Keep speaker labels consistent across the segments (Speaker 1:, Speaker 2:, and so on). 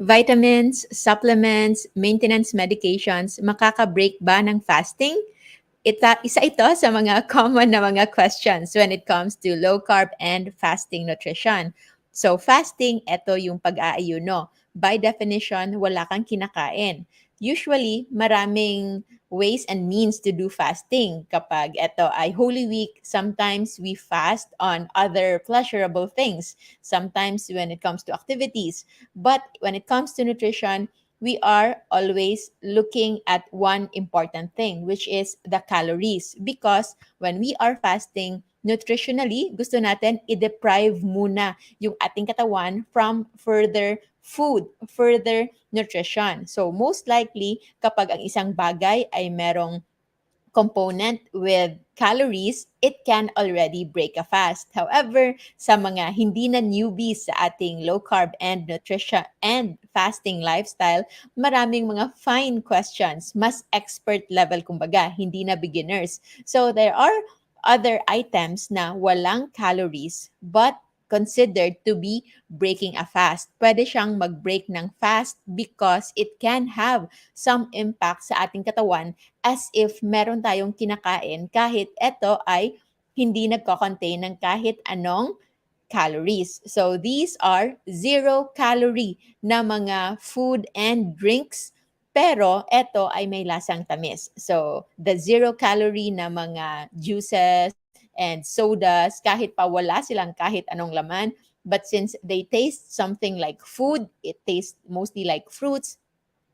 Speaker 1: Vitamins, supplements, maintenance medications, makaka-break ba ng fasting? Isa ito sa mga common na mga questions when it comes to low carb and fasting nutrition. So fasting, ito yung pag-aayuno. By definition, wala kang kinakain. Usually, maraming ways and means to do fasting. Kapag ito ay Holy Week, sometimes we fast on other pleasurable things. Sometimes when it comes to activities. But when it comes to nutrition, we are always looking at one important thing, which is the calories. Because when we are fasting, nutritionally, gusto natin i-deprive muna yung ating katawan from further food, further nutrition. So most likely, kapag ang isang bagay ay merong component with calories, it can already break a fast. However, sa mga hindi na newbies sa ating low carb and nutrition and fasting lifestyle, maraming mga fine questions, mas expert level kumbaga, hindi na beginners. So there are other items na walang calories but considered to be breaking a fast. Pwede siyang mag-break ng fast because it can have some impact sa ating katawan as if meron tayong kinakain kahit ito ay hindi nagko-contain ng kahit anong calories. So these are zero calorie na mga food and drinks pero ito ay may lasang tamis. So the zero calorie na mga juices and sodas kahit pa wala silang kahit anong laman, but since they taste something like food, it tastes mostly like fruits,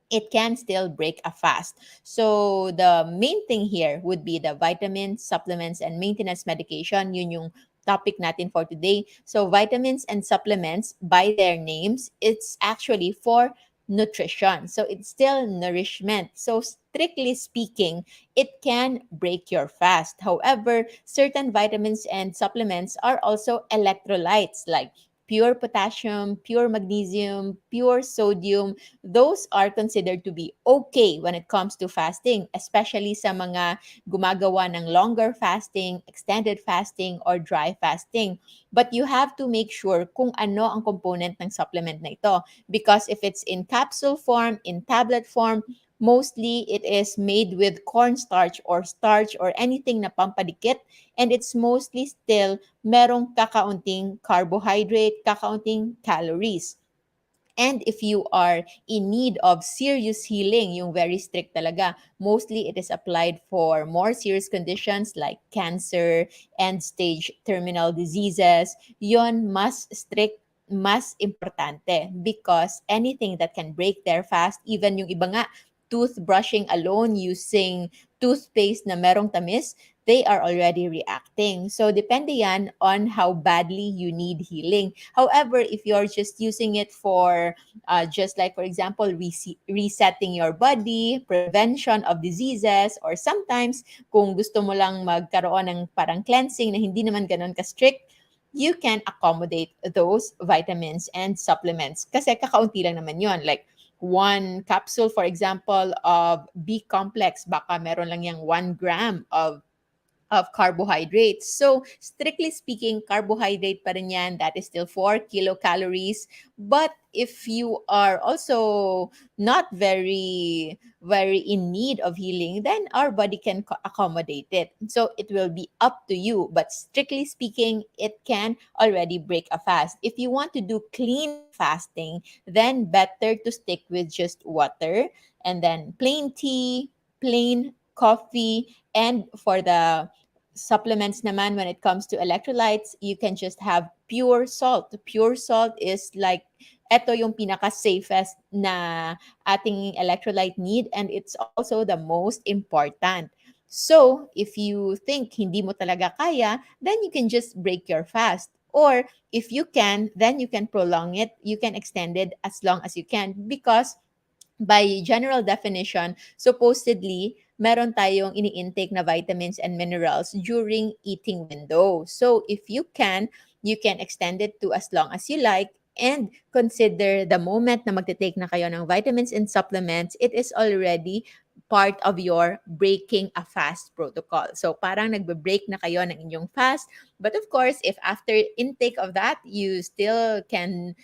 Speaker 1: it can still break a fast. So the main thing here would be the vitamins, supplements, and maintenance medication. Yun yung topic natin for today. So vitamins and supplements, by their names, it's actually for nutrition. So it's still nourishment. So strictly speaking, it can break your fast. However, certain vitamins and supplements are also electrolytes like pure potassium, pure magnesium, pure sodium. Those are considered to be okay when it comes to fasting, especially sa mga gumagawa ng longer fasting, extended fasting, or dry fasting. But you have to make sure kung ano ang component ng supplement na ito. Because if it's in capsule form, in tablet form, mostly it is made with cornstarch or starch or anything na pampadikit, and it's mostly still merong kakaunting carbohydrate, kakaunting calories. And if you are in need of serious healing, yung very strict talaga, mostly it is applied for more serious conditions like cancer, end-stage terminal diseases. Yon mas strict, mas importante because anything that can break their fast, even yung iba nga, toothbrushing alone using toothpaste na merong tamis, they are already reacting. So, depende yan on how badly you need healing. However, if you're just using it for just like, for example, resetting your body, prevention of diseases, or sometimes kung gusto mo lang magkaroon ng parang cleansing na hindi naman ganun ka-strict, you can accommodate those vitamins and supplements. Kasi kakaunti lang naman yon. Like, one capsule, for example, of B complex, baka meron lang yung 1 gram of carbohydrates. So, strictly speaking, carbohydrate pa rin yan. That is still 4 kilocalories. But if you are also not very in need of healing, then our body can accommodate it. So, it will be up to you. But strictly speaking, it can already break a fast. If you want to do clean fasting, then better to stick with just water and then plain tea, plain coffee, and for the supplements naman, when it comes to electrolytes, you can just have pure salt. Pure salt is like, eto yung pinaka-safest na ating electrolyte need, and it's also the most important. So, if you think hindi mo talaga kaya, then you can just break your fast. Or if you can, then you can prolong it. You can extend it as long as you can because by general definition, supposedly, meron tayong ini-intake na vitamins and minerals during eating window. So, if you can extend it to as long as you like and consider the moment na magte-take na kayo ng vitamins and supplements, it is already part of your breaking a fast protocol. So parang nagbe-break na kayo ng inyong fast. But of course, if after intake of that, you still can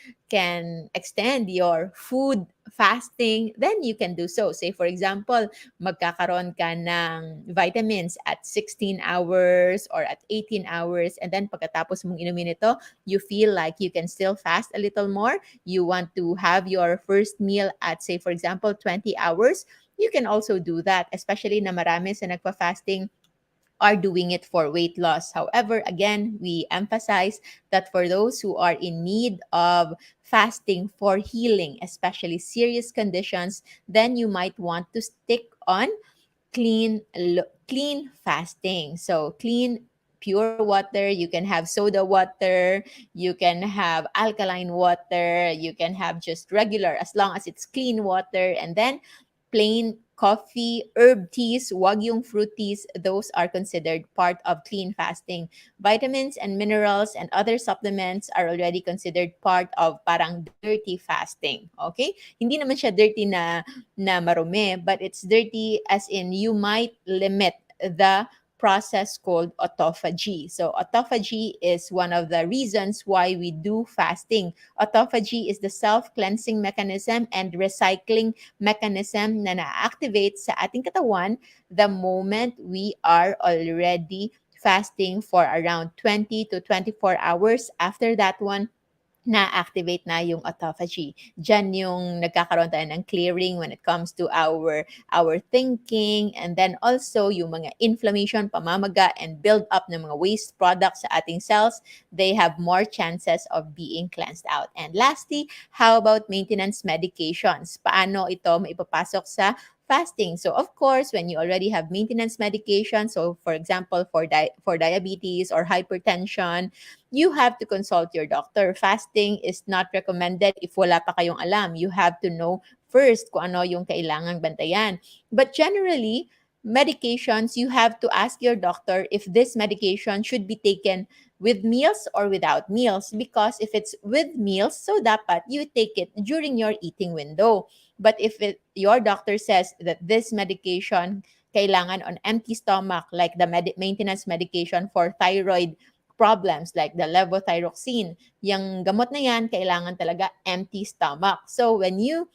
Speaker 1: extend your food fasting, then you can do so. Say for example, magkakaroon ka ng vitamins at 16 hours or at 18 hours, and then pagkatapos mong inumin ito, you feel like you can still fast a little more. You want to have your first meal at say for example 20 hours, you can also do that, especially na marami sa nagpa-fasting are doing it for weight loss. However, again, we emphasize that for those who are in need of fasting for healing, especially serious conditions, then you might want to stick on clean fasting. So clean pure water, you can have soda water, you can have alkaline water, you can have just regular as long as it's clean water, and then plain coffee, herb teas, wag yung fruit teas, those are considered part of clean fasting. Vitamins and minerals and other supplements are already considered part of parang dirty fasting. Okay? Hindi naman siya dirty na marumi, but it's dirty as in you might limit the process called autophagy. So autophagy is one of the reasons why we do fasting. Autophagy is the self-cleansing mechanism and recycling mechanism na na-activate sa ating katawan the moment we are already fasting for around 20 to 24 hours. After that one, na-activate na yung autophagy. Diyan yung nagkakaroon tayo ng clearing when it comes to our thinking, and then also yung mga inflammation, pamamaga, and build up ng mga waste products sa ating cells, they have more chances of being cleansed out. And lastly, how about maintenance medications? Paano ito maipapasok sa fasting? So of course, when you already have maintenance medication, so for example, for diabetes or hypertension, you have to consult your doctor. Fasting is not recommended if wala pa kayong alam. You have to know first kung ano yung kailangang bantayan. But generally, medications, you have to ask your doctor if this medication should be taken with meals or without meals. Because if it's with meals, so dapat you take it during your eating window. But if your doctor says that this medication kailangan on empty stomach, like the maintenance medication for thyroid problems like the levothyroxine, yung gamot na yan, kailangan talaga empty stomach. So when you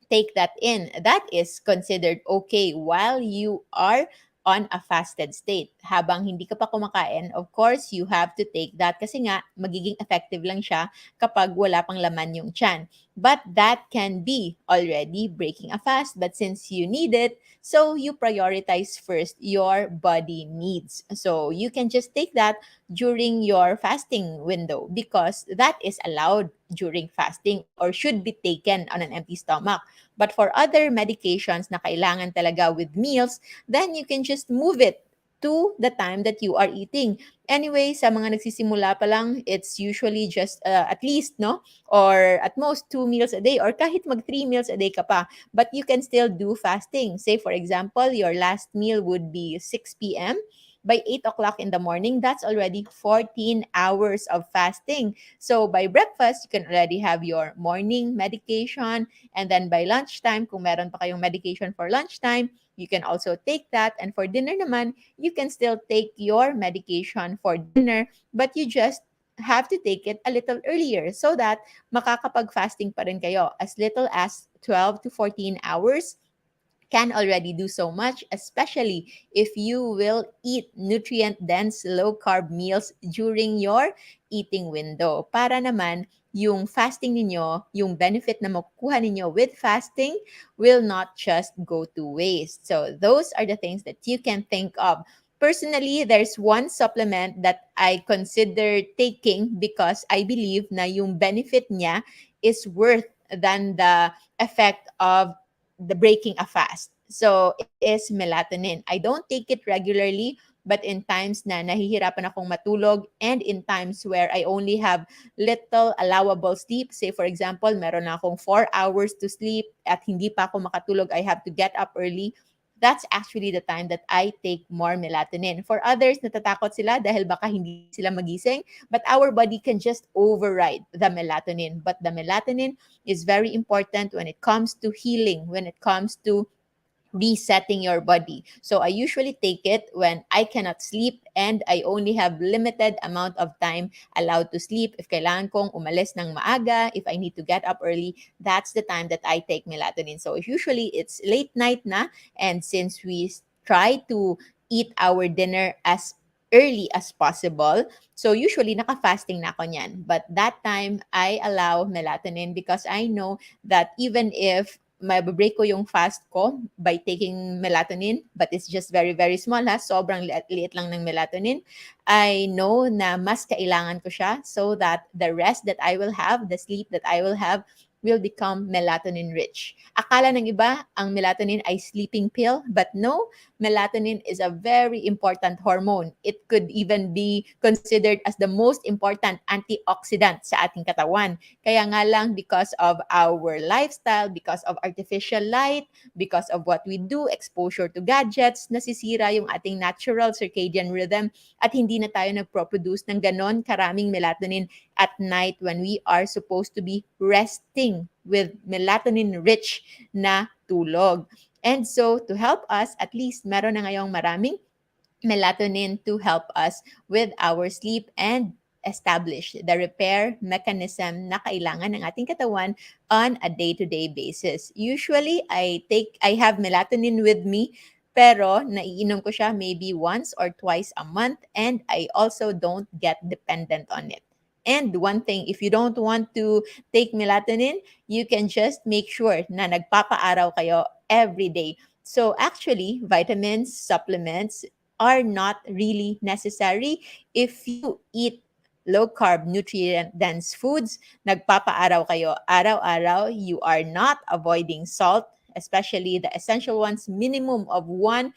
Speaker 1: take that in, that is considered okay while you are on a fasted state. Habang hindi ka pa kumakain, of course, you have to take that kasi nga, magiging effective lang siya kapag wala pang laman yung tiyan. But that can be already breaking a fast. But since you need it, so you prioritize first your body needs. So you can just take that during your fasting window because that is allowed during fasting or should be taken on an empty stomach. But for other medications na kailangan talaga with meals, then you can just move it to the time that you are eating. Anyway, sa mga nagsisimula pa lang, it's usually just at least, no? Or at most 2 meals a day or kahit mag 3 meals a day ka pa. But you can still do fasting. Say, for example, your last meal would be 6 p.m. By 8 o'clock in the morning, that's already 14 hours of fasting. So by breakfast, you can already have your morning medication. And then by lunchtime, kung meron pa kayong medication for lunchtime, you can also take that. And for dinner naman, you can still take your medication for dinner, but you just have to take it a little earlier so that makakapag-fasting pa rin kayo as little as 12 to 14 hours can already do so much, especially if you will eat nutrient-dense low-carb meals during your eating window. Para naman, yung fasting ninyo, yung benefit na makukuha ninyo with fasting will not just go to waste. So those are the things that you can think of. Personally, there's one supplement that I consider taking because I believe na yung benefit niya is worth than the effect of the breaking a fast. So, it is melatonin. I don't take it regularly, but in times na nahihirapan akong matulog and in times where I only have little allowable sleep, say for example, meron na akong 4 hours to sleep at hindi pa ako makatulog, I have to get up early, that's actually the time that I take more melatonin. For others, natatakot sila dahil baka hindi sila magising, but our body can just override the melatonin. But the melatonin is very important when it comes to healing, when it comes to resetting your body. So I usually take it when I cannot sleep and I only have limited amount of time allowed to sleep. If kailangan kong umalis ng maaga, if I need to get up early, that's the time that I take melatonin. So usually it's late night na, and since we try to eat our dinner as early as possible, so usually naka-fasting na ako niyan. But that time, I allow melatonin because I know that even if mabe-break ko yung fast ko by taking melatonin, but it's just very, very small ha, sobrang liit lang ng melatonin, I know na mas kailangan ko siya so that the rest that I will have, the sleep that I will become melatonin rich. Akala ng iba, ang melatonin ay sleeping pill, but no, melatonin is a very important hormone. It could even be considered as the most important antioxidant sa ating katawan. Kaya nga lang, because of our lifestyle, because of artificial light, because of what we do, exposure to gadgets, nasisira yung ating natural circadian rhythm at hindi na tayo nagproproduce ng ganon karaming melatonin at night when we are supposed to be resting with melatonin-rich na tulog. And so, to help us, at least meron na ngayong maraming melatonin to help us with our sleep and establish the repair mechanism na kailangan ng ating katawan on a day-to-day basis. Usually, I have melatonin with me, pero naiinom ko siya maybe once or twice a month, and I also don't get dependent on it. And one thing, if you don't want to take melatonin, you can just make sure na nagpapaaraw kayo every day. So actually, vitamins, supplements, are not really necessary if you eat low carb, nutrient dense foods. Nagpapaaraw kayo araw-araw. You are not avoiding salt, especially the essential ones. Minimum of 1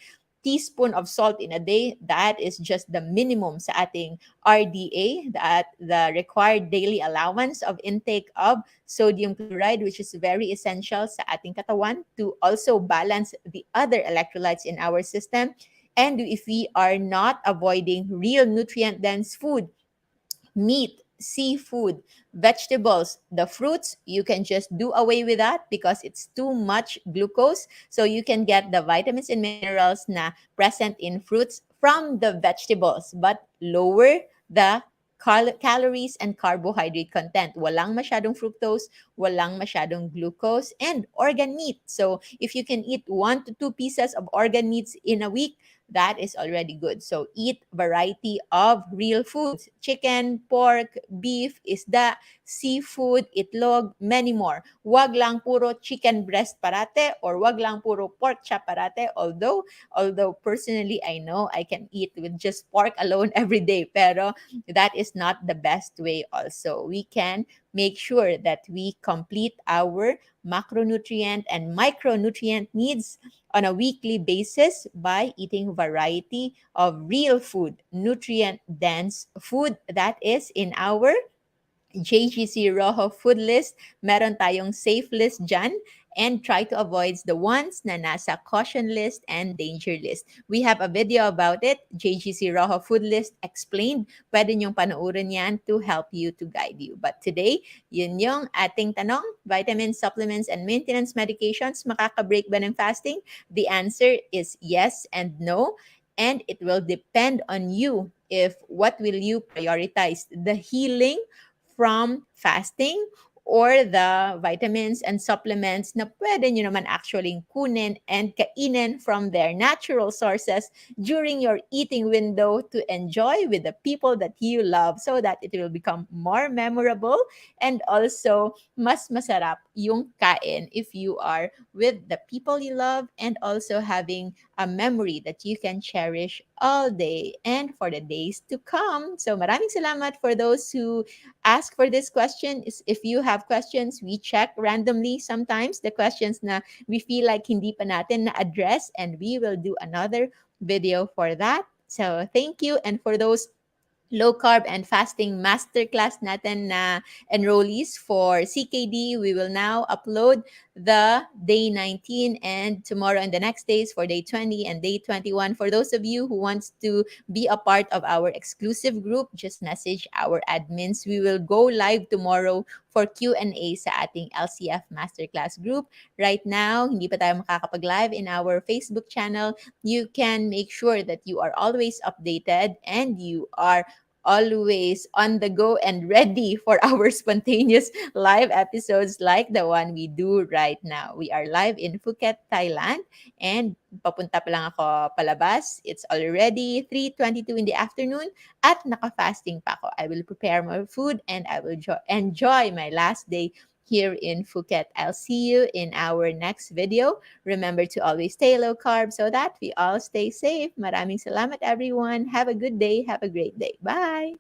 Speaker 1: teaspoon of salt in a day. That is just the minimum sa ating RDA, that the required daily allowance of intake of sodium chloride, which is very essential sa ating katawan to also balance the other electrolytes in our system. And if we are not avoiding real nutrient dense food, meat, seafood, vegetables, the fruits, you can just do away with that because it's too much glucose. So you can get the vitamins and minerals na present in fruits from the vegetables, but lower the calories and carbohydrate content. Walang masyadong fructose, walang masyadong glucose, and organ meat. So if you can eat 1 to 2 pieces of organ meats in a week, that is already good. So eat variety of real foods: chicken, pork, beef, isda, seafood, itlog, many more. Wag lang puro chicken breast parate or wag lang puro pork chop parate. Although personally I know I can eat with just pork alone every day, pero that is not the best way also. We can make sure that we complete our macronutrient and micronutrient needs on a weekly basis by eating variety of real food, nutrient dense food that is in our JGC Rojo food list. Meron tayong safe list dyan, and try to avoid the ones na nasa caution list and danger list. We have a video about it, JGC Rojo food list explained. Pwede niyong panoorin yan to help you, to guide you. But today, yun yung ating tanong: vitamins, supplements, and maintenance medications, makaka-break ba ng fasting? The answer is yes and no. And it will depend on you if what will you prioritize, the healing from fasting or the vitamins and supplements na pwede nyo naman actually kunin and kainin from their natural sources during your eating window to enjoy with the people that you love, so that it will become more memorable and also mas masarap yung kain if you are with the people you love, and also having a memory that you can cherish all day and for the days to come. So maraming salamat for those who ask for this question. If you have questions, we check randomly sometimes the questions na we feel like hindi pa natin na-address, and we will do another video for that. So thank you. And for those low carb and fasting masterclass natin na enrollees for CKD. We will now upload the day 19 and tomorrow and the next days for day 20 and day 21. For those of you who wants to be a part of our exclusive group, just message our admins. We will go live tomorrow for Q&A sa ating LCF Masterclass group. Right now, hindi pa tayo makakapag-live in our Facebook channel. You can make sure that you are always updated and you are always on the go and ready for our spontaneous live episodes like the one we do right now. We are live in Phuket, Thailand, and papunta pa lang ako palabas. It's already 3:22 in the afternoon at naka-fasting pa ako. I will prepare my food and I will enjoy my last day here in Phuket. I'll see you in our next video. Remember to always stay low carb so that we all stay safe. Maraming salamat everyone. Have a good day. Have a great day. Bye.